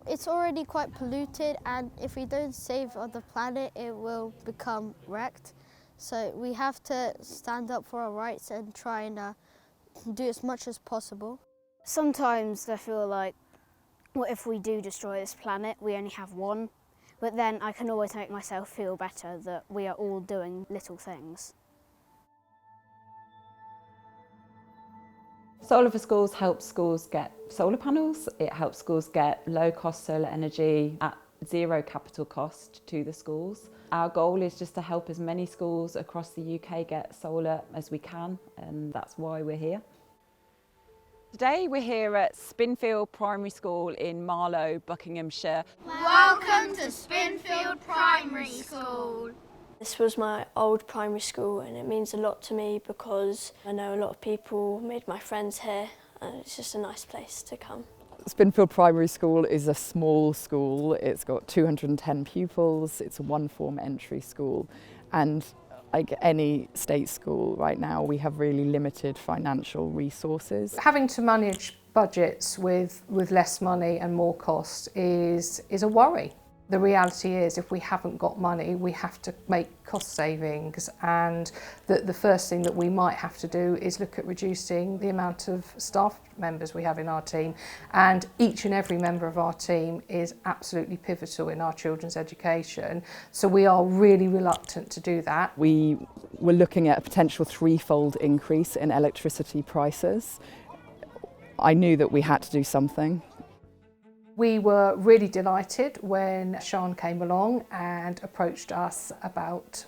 It's already quite polluted, and if we don't save the planet, it will become wrecked. So we have to stand up for our rights and try and do as much as possible. Sometimes I feel like, what if we do destroy this planet? We only have one. But then I can always make myself feel better that we are all doing little things. Solar for Schools helps schools get solar panels. It helps schools get low-cost solar energy at zero capital cost to the schools. Our goal is just to help as many schools across the UK get solar as we can, and that's why we're here. Today we're here at Spinfield Primary School in Marlow, Buckinghamshire. Welcome to Spinfield Primary School. This was my old primary school and it means a lot to me because I know a lot of people, made my friends here, and it's just a nice place to come. Spinfield Primary School is a small school. It's got 210 pupils. It's a one-form entry school, and like any state school right now, we have really limited financial resources. Having to manage budgets with less money and more cost is a worry. The reality is, if we haven't got money, we have to make cost savings, and the first thing that we might have to do is look at reducing the amount of staff members we have in our team, and each and every member of our team is absolutely pivotal in our children's education, so we are really reluctant to do that. We were looking at a potential threefold increase in electricity prices. I knew that we had to do something. We were really delighted when Sean came along and approached us about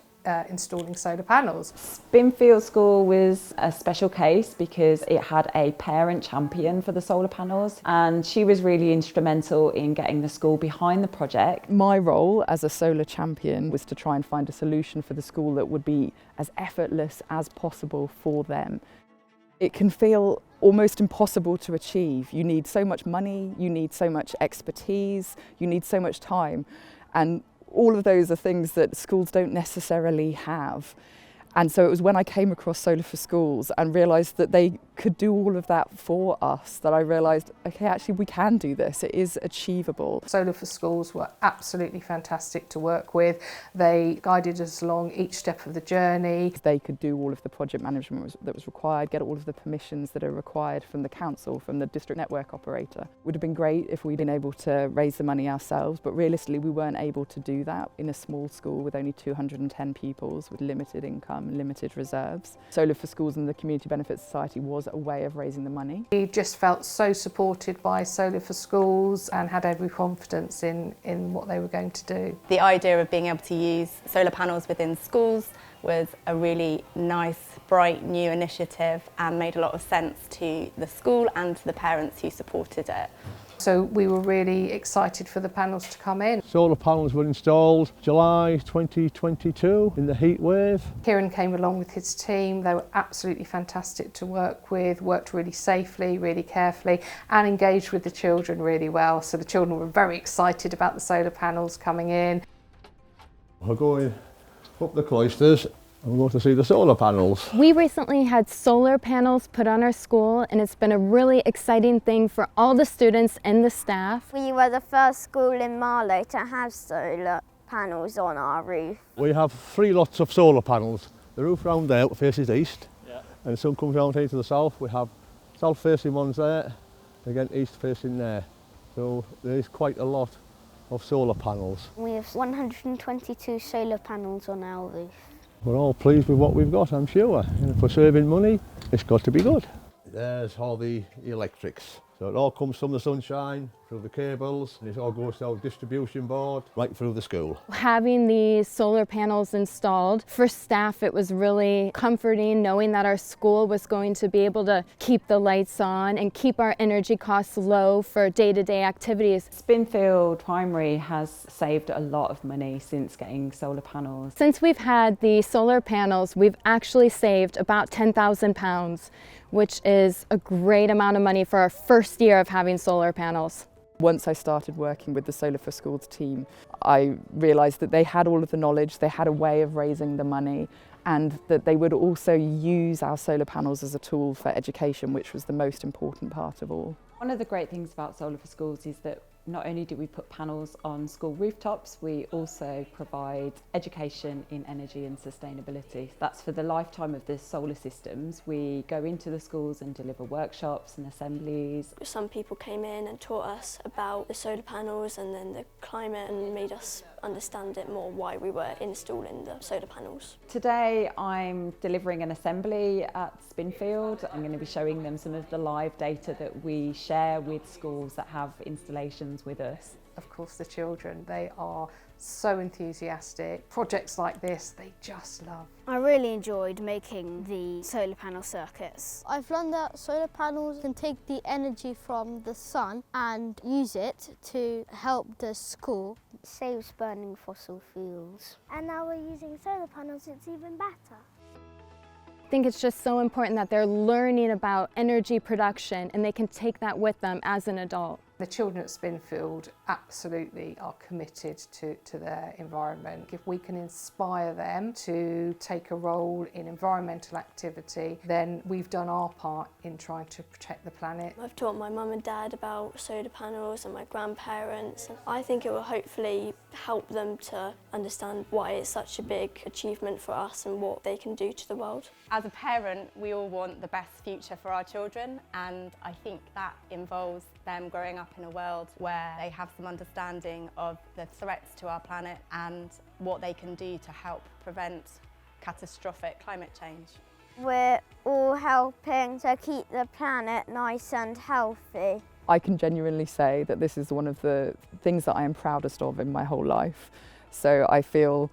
installing solar panels. Spinfield School was a special case because it had a parent champion for the solar panels, and she was really instrumental in getting the school behind the project. My role as a solar champion was to try and find a solution for the school that would be as effortless as possible for them. It can feel almost impossible to achieve. You need so much money, you need so much expertise, you need so much time, and all of those are things that schools don't necessarily have. And so it was when I came across Solar for Schools and realised that they could do all of that for us that I realised, okay, actually we can do this, it is achievable. Solar for Schools were absolutely fantastic to work with. They guided us along each step of the journey. They could do all of the project management that was required, get all of the permissions that are required from the council, from the district network operator. It would have been great if we'd been able to raise the money ourselves, but realistically we weren't able to do that in a small school with only 210 pupils with limited income and limited reserves. Solar for Schools and the Community Benefit Society was a way of raising the money. We just felt so supported by Solar for Schools and had every confidence in what they were going to do. The idea of being able to use solar panels within schools was a really nice, bright new initiative and made a lot of sense to the school and to the parents who supported it. So we were really excited for the panels to come in. Solar panels were installed July 2022 in the heat wave. Kieran came along with his team. They were absolutely fantastic to work with, worked really safely, really carefully, and engaged with the children really well. So the children were very excited about the solar panels coming in. We're going up the cloisters and we're going to see the solar panels. We recently had solar panels put on our school, and it's been a really exciting thing for all the students and the staff. We were the first school in Marlow to have solar panels on our roof. We have 3 lots of solar panels. The roof round there faces east, and the sun comes round here to the south. We have south facing ones there, again east facing there. So there is quite a lot of solar panels. We have 122 solar panels on our roof. We're all pleased with what we've got, I'm sure. And if we're saving money, it's got to be good. There's all the electrics. So it all comes from the sunshine, through the cables, and it all goes to our distribution board, right through the school. Having these solar panels installed, for staff it was really comforting knowing that our school was going to be able to keep the lights on and keep our energy costs low for day-to-day activities. Spinfield Primary has saved a lot of money since getting solar panels. Since we've had the solar panels, we've actually saved about £10,000, which is a great amount of money for our first year of having solar panels. Once I started working with the Solar for Schools team, I realised that they had all of the knowledge, they had a way of raising the money, and that they would also use our solar panels as a tool for education, which was the most important part of all. One of the great things about Solar for Schools is that Not only do we put panels on school rooftops, we also provide education in energy and sustainability. That's for the lifetime of the solar systems. We go into the schools and deliver workshops and assemblies. Some people came in and taught us about the solar panels and then the climate and made us understand it more why we were installing the solar panels. Today I'm delivering an assembly at Spinfield. I'm going to be showing them some of the live data that we share with schools that have installations with us. Of course, the children, they are so enthusiastic. Projects like this, they just love. I really enjoyed making the solar panel circuits. I've learned that solar panels can take the energy from the sun and use it to help the school. It saves burning fossil fuels. And now we're using solar panels, it's even better. I think it's just so important that they're learning about energy production and they can take that with them as an adult. The children at Spinfield absolutely are committed to their environment. If we can inspire them to take a role in environmental activity, then we've done our part in trying to protect the planet. I've taught my mum and dad about solar panels and my grandparents, and I think it will hopefully help them to understand why it's such a big achievement for us and what they can do to the world. As a parent, we all want the best future for our children, and I think that involves them growing up in a world where they have some understanding of the threats to our planet and what they can do to help prevent catastrophic climate change. We're all helping to keep the planet nice and healthy. I can genuinely say that this is one of the things that I am proudest of in my whole life. So I feel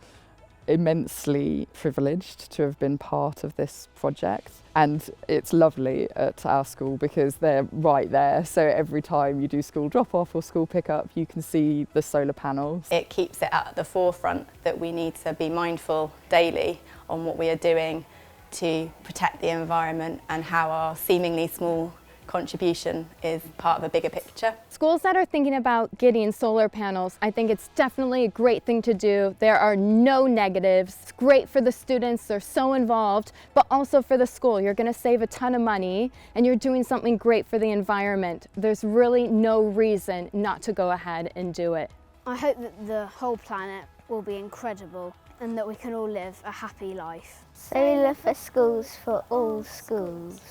immensely privileged to have been part of this project, and it's lovely at our school because they're right there, so every time you do school drop-off or school pick-up you can see the solar panels. It keeps it at the forefront that we need to be mindful daily on what we are doing to protect the environment and how our seemingly small contribution is part of a bigger picture. Schools that are thinking about getting solar panels, I think it's definitely a great thing to do. There are no negatives. It's great for the students, they're so involved, but also for the school. You're going to save a ton of money and you're doing something great for the environment. There's really no reason not to go ahead and do it. I hope that the whole planet will be incredible and that we can all live a happy life. Solar for schools, for all schools.